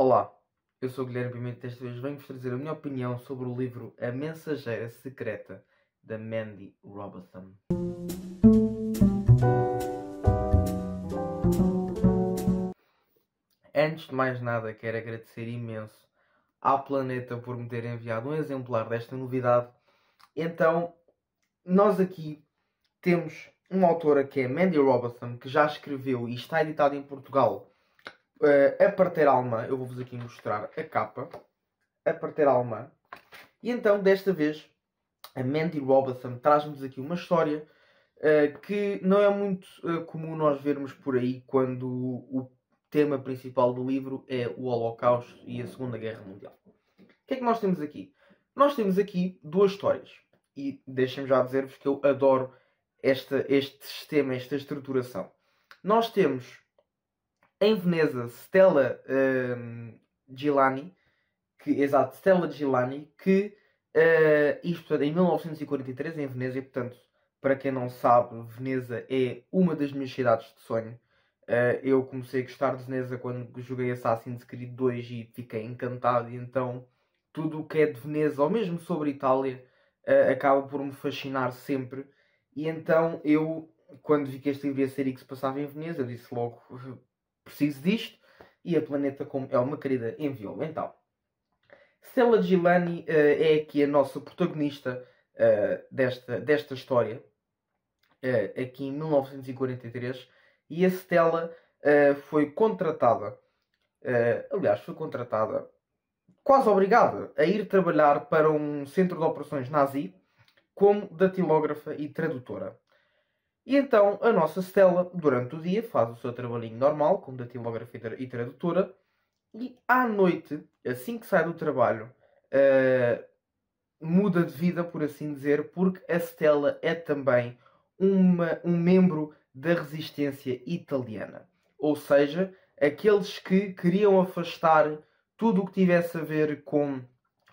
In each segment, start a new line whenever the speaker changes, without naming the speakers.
Olá, eu sou o Guilherme Pimenta e desta vez venho-vos trazer a minha opinião sobre o livro A Mensageira Secreta, da Mandy Robertson. Antes de mais nada, quero agradecer imenso à Planeta por me ter enviado um exemplar desta novidade. Então, nós aqui temos uma autora que é Mandy Robertson, que já escreveu e está editada em Portugal A Parteira Alemã. Eu vou-vos aqui mostrar a capa. A Parteira Alemã. E então, desta vez, a Mandy Robertson traz-nos aqui uma história que não é muito comum nós vermos por aí quando o tema principal do livro é o Holocausto e a Segunda Guerra Mundial. O que é que nós temos aqui? Nós temos aqui duas histórias. E deixem-me já dizer-vos que eu adoro este sistema, esta estruturação. Nós temos em Veneza Stella Gilani, que isto portanto, em 1943 em Veneza, e portanto, para quem não sabe, Veneza é uma das minhas cidades de sonho. Eu comecei a gostar de Veneza quando joguei Assassin's Creed 2 e fiquei encantado, e então tudo o que é de Veneza, ou mesmo sobre Itália, acaba por me fascinar sempre. E então eu, quando vi que este livro ia ser e que se passava em Veneza, eu disse logo, preciso disto, e a Planeta, como é uma querida, enviou-me. Então, Stella Gilani é aqui a nossa protagonista desta história, aqui em 1943, e a Stella foi contratada, foi contratada, quase obrigada, a ir trabalhar para um centro de operações nazi como datilógrafa e tradutora. E então a nossa Stella, durante o dia, faz o seu trabalhinho normal como datilógrafa e tradutora, e à noite, assim que sai do trabalho, muda de vida, por assim dizer, porque a Stella é também um membro da resistência italiana. Ou seja, aqueles que queriam afastar tudo o que tivesse a ver com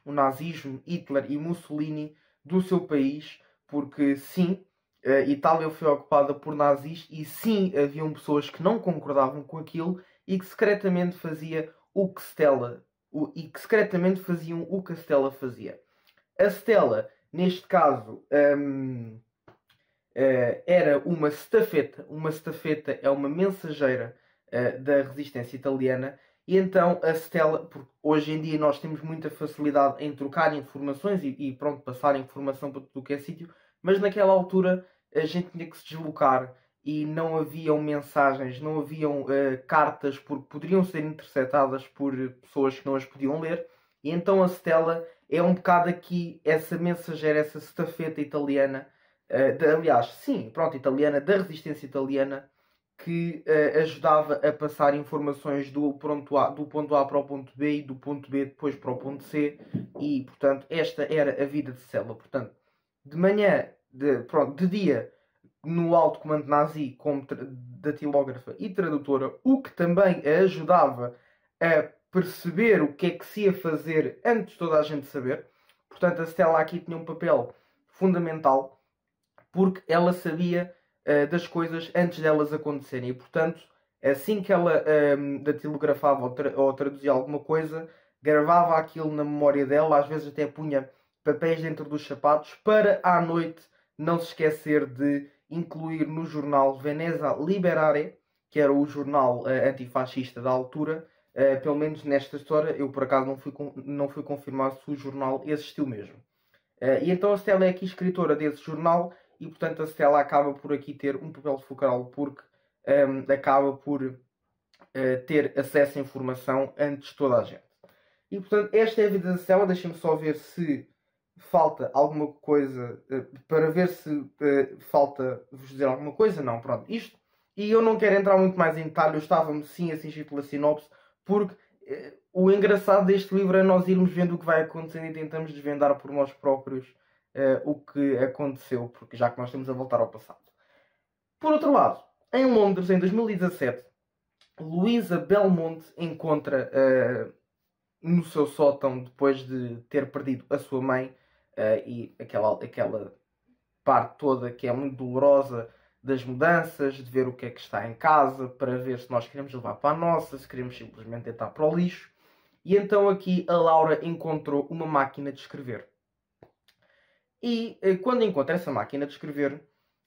o nazismo, Hitler e Mussolini do seu país, porque sim, a Itália foi ocupada por nazis e sim, haviam pessoas que não concordavam com aquilo e que secretamente faziam o que faziam o que a Stella fazia. A Stella, neste caso, era uma stafeta. Uma stafeta é uma mensageira da resistência italiana. E então a Stella, porque hoje em dia nós temos muita facilidade em trocar informações e pronto, passar informação para tudo o que é sítio, mas naquela altura a gente tinha que se deslocar e não haviam mensagens, não haviam cartas, porque poderiam ser interceptadas por pessoas que não as podiam ler. E então a Stella é um bocado aqui essa mensageira, essa stafeta italiana, italiana, da resistência italiana, que ajudava a passar informações do ponto A para o ponto B e do ponto B depois para o ponto C. E, portanto, esta era a vida de Stella. Portanto, de manhã, de dia, no alto comando nazi como datilógrafa e tradutora, o que também a ajudava a perceber o que é que se ia fazer antes de toda a gente saber. Portanto, a Stella aqui tinha um papel fundamental, porque ela sabia das coisas antes delas acontecerem. E, portanto, assim que ela datilografava ou traduzia alguma coisa, gravava aquilo na memória dela, às vezes até punha papéis dentro dos sapatos, para à noite não se esquecer de incluir no jornal Veneza Liberare, que era o jornal antifascista da altura. Pelo menos nesta história, eu por acaso não fui confirmar se o jornal existiu mesmo. E então a Stella é aqui escritora desse jornal, e portanto a Stella acaba por aqui ter um papel focal, porque acaba por ter acesso à informação antes de toda a gente. E portanto esta é a vida da Stella. Deixem-me só ver se falta alguma coisa, para ver se falta vos dizer alguma coisa. Não, pronto, isto. E eu não quero entrar muito mais em detalhe, eu estava-me sim a fingir pela sinopse, porque o engraçado deste livro é nós irmos vendo o que vai acontecendo e tentamos desvendar por nós próprios o que aconteceu, porque já que nós estamos a voltar ao passado. Por outro lado, em Londres, em 2017, Louisa Belmont encontra no seu sótão, depois de ter perdido a sua mãe, e aquela parte toda que é muito dolorosa das mudanças, de ver o que é que está em casa, para ver se nós queremos levar para a nossa, se queremos simplesmente deitar para o lixo. E então aqui a Laura encontrou uma máquina de escrever. E quando encontra essa máquina de escrever,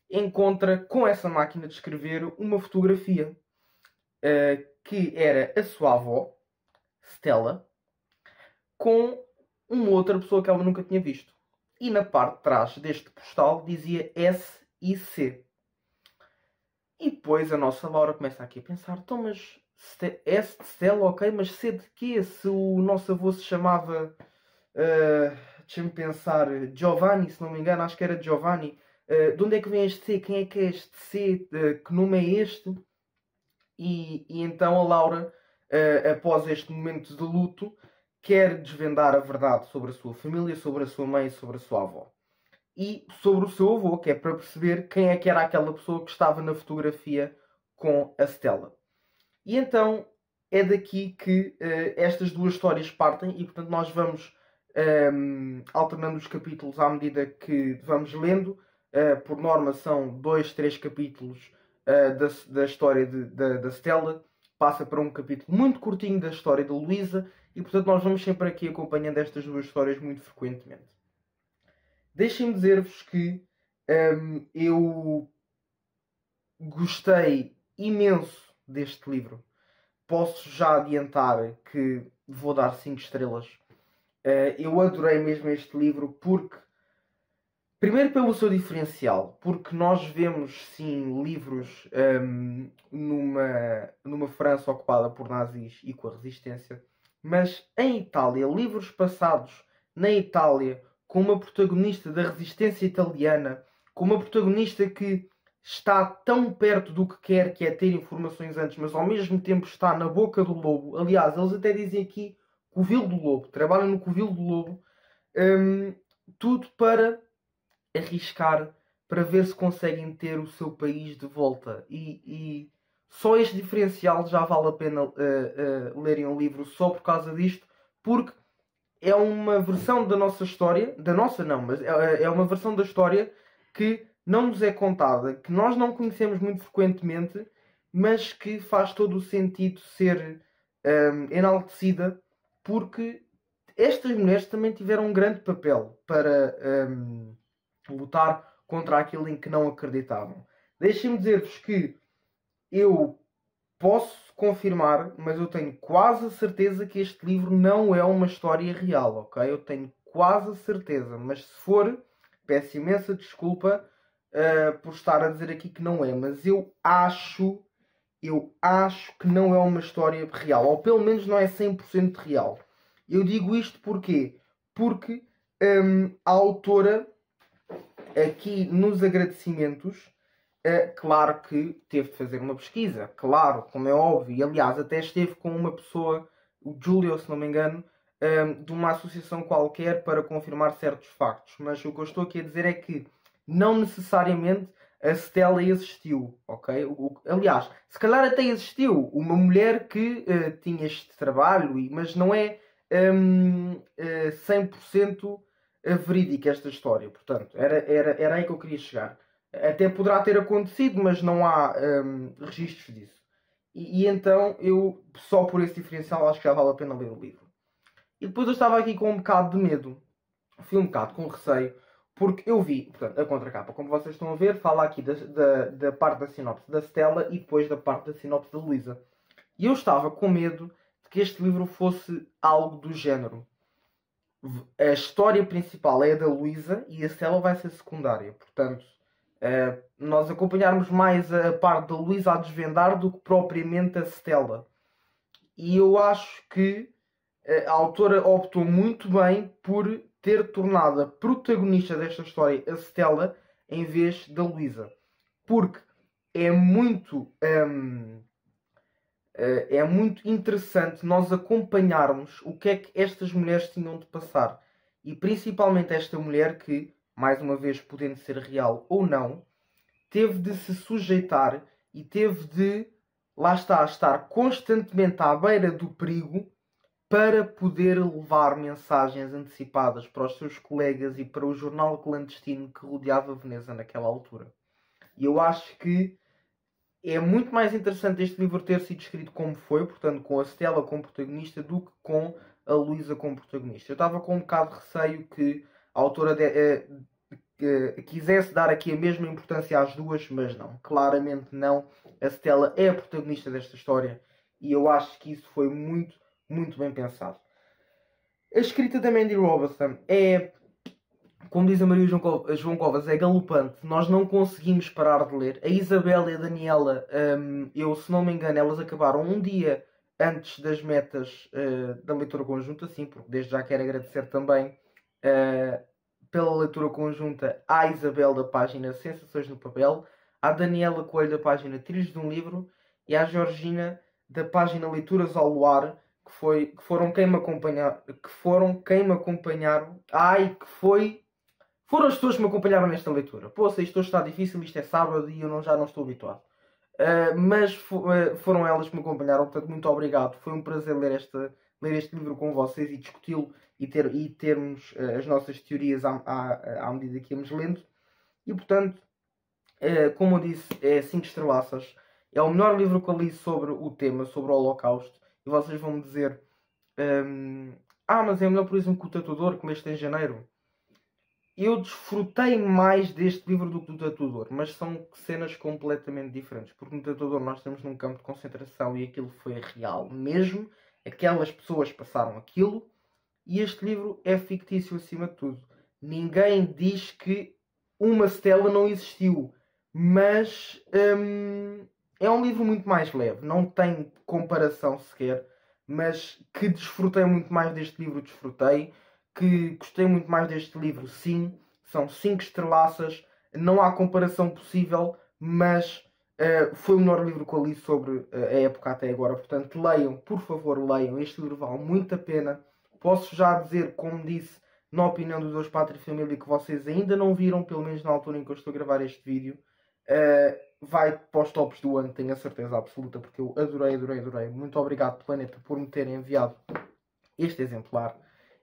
encontra com essa máquina de escrever uma fotografia que era a sua avó, Stella, com uma outra pessoa que ela nunca tinha visto. E na parte de trás deste postal dizia S e C. E depois a nossa Laura começa aqui a pensar, então mas S de Stella, ok, mas C de quê? Se o nosso avô se chamava, deixa-me pensar, Giovanni, se não me engano, acho que era Giovanni. De onde é que vem este C? Quem é que é este C? Que nome é este? E então a Laura, após este momento de luto, quer desvendar a verdade sobre a sua família, sobre a sua mãe e sobre a sua avó. E sobre o seu avô, que é para perceber quem é que era aquela pessoa que estava na fotografia com a Stella. E então é daqui que estas duas histórias partem e, portanto, nós vamos alternando os capítulos à medida que vamos lendo. Por norma são 2, 3 capítulos da história da Stella. Passa para um capítulo muito curtinho da história da Luísa e, portanto, nós vamos sempre aqui acompanhando estas duas histórias muito frequentemente. Deixem-me dizer-vos que eu gostei imenso deste livro. Posso já adiantar que vou dar 5 estrelas. Eu adorei mesmo este livro porque, primeiro pelo seu diferencial, porque nós vemos sim livros numa França ocupada por nazis e com a resistência, mas em Itália, livros passados na Itália com uma protagonista da resistência italiana, com uma protagonista que está tão perto do que quer, que é ter informações antes, mas ao mesmo tempo está na boca do lobo. Aliás, eles até dizem aqui covil do lobo, trabalham no covil do lobo. Tudo para arriscar, para ver se conseguem ter o seu país de volta. E só este diferencial já vale a pena lerem um livro só por causa disto, porque é uma versão da nossa história, da nossa não, mas é uma versão da história que não nos é contada, que nós não conhecemos muito frequentemente, mas que faz todo o sentido ser enaltecida, porque estas mulheres também tiveram um grande papel para lutar contra aquilo em que não acreditavam. Deixem-me dizer-vos que eu posso confirmar, mas eu tenho quase a certeza que este livro não é uma história real, ok? Eu tenho quase a certeza, mas se for, peço imensa desculpa por estar a dizer aqui que não é, mas eu acho que não é uma história real, ou pelo menos não é 100% real. Eu digo isto porquê? Porque a autora, aqui nos agradecimentos, claro que teve de fazer uma pesquisa, claro, como é óbvio, e aliás até esteve com uma pessoa, o Júlio, se não me engano, de uma associação qualquer para confirmar certos factos, mas o que eu estou aqui a dizer é que não necessariamente a Stella existiu, ok? Aliás, se calhar até existiu uma mulher que tinha este trabalho, mas não é 100% verídica esta história. Portanto, era aí que eu queria chegar. Até poderá ter acontecido, mas não há registros disso. E então, eu, só por esse diferencial, acho que já vale a pena ler o livro. E depois eu estava aqui com um bocado de medo. Fui um bocado com receio, porque eu vi, portanto, a contracapa, como vocês estão a ver, fala aqui da parte da sinopse da Stella e depois da parte da sinopse da Luísa. E eu estava com medo de que este livro fosse algo do género. A história principal é a da Luísa e a Stella vai ser secundária. Portanto, nós acompanharmos mais a parte da Luísa a desvendar do que propriamente a Stella. E eu acho que a autora optou muito bem por ter tornado a protagonista desta história a Stella em vez da Luísa. Porque é muito interessante nós acompanharmos o que é que estas mulheres tinham de passar. E principalmente esta mulher que, mais uma vez, podendo ser real ou não, teve de se sujeitar e teve de, lá está, estar constantemente à beira do perigo para poder levar mensagens antecipadas para os seus colegas e para o jornal clandestino que rodeava Veneza naquela altura. E eu acho que é muito mais interessante este livro ter sido escrito como foi, portanto com a Stella como protagonista, do que com a Luísa como protagonista. Eu estava com um bocado de receio que a autora quisesse dar aqui a mesma importância às duas, mas não, claramente não. A Stella é a protagonista desta história e eu acho que isso foi muito, muito bem pensado. A escrita da Mandy Robertson é, como diz a Maria João Covas, é galopante. Nós não conseguimos parar de ler. A Isabela e a Daniela, eu se não me engano, elas acabaram um dia antes das metas da leitura conjunta, sim, porque desde já quero agradecer também pela leitura conjunta à Isabel da página Sensações no Papel, à Daniela Coelho da página Trilhos de um Livro e à Georgina da página Leituras ao Luar, que foram quem me acompanharam, foram as pessoas que me acompanharam nesta leitura. Poxa, isto hoje está difícil, isto é sábado e eu já não estou habituado. Mas foram elas que me acompanharam, portanto, muito obrigado. Foi um prazer ler este livro com vocês e discuti-lo e termos as nossas teorias à medida que íamos lendo. E, portanto, como eu disse, é 5 estrelaças. É o melhor livro que eu li sobre o tema, sobre o Holocausto. E vocês vão me dizer... mas é melhor, por exemplo, que o Tatuador, que leste em janeiro. Eu desfrutei mais deste livro do que do Tatuador, mas são cenas completamente diferentes. Porque no Tatuador nós estamos num campo de concentração e aquilo foi real mesmo. Aquelas pessoas passaram aquilo. E este livro é fictício acima de tudo. Ninguém diz que uma Stella não existiu. Mas é um livro muito mais leve. Não tem comparação sequer. Mas que desfrutei muito mais deste livro, desfrutei. Que gostei muito mais deste livro, sim. São 5 estrelaças. Não há comparação possível. Mas foi o melhor livro que eu li sobre a época até agora. Portanto, leiam, por favor, leiam. Este livro vale muito a pena. Posso já dizer, como disse, na opinião dos dois Pátria e Família, que vocês ainda não viram, pelo menos na altura em que eu estou a gravar este vídeo. Vai para os tops do ano, tenho a certeza absoluta, porque eu adorei, adorei, adorei. Muito obrigado, Planeta, por me terem enviado este exemplar.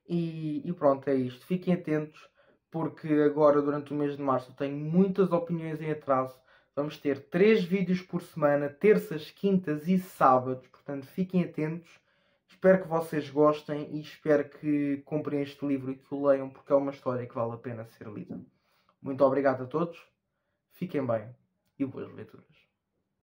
E pronto, é isto. Fiquem atentos, porque agora, durante o mês de março, tenho muitas opiniões em atraso. Vamos ter 3 vídeos por semana, terças, quintas e sábados. Portanto, fiquem atentos. Espero que vocês gostem e espero que comprem este livro e que o leiam, porque é uma história que vale a pena ser lida. Muito obrigado a todos. Fiquem bem e boas leituras.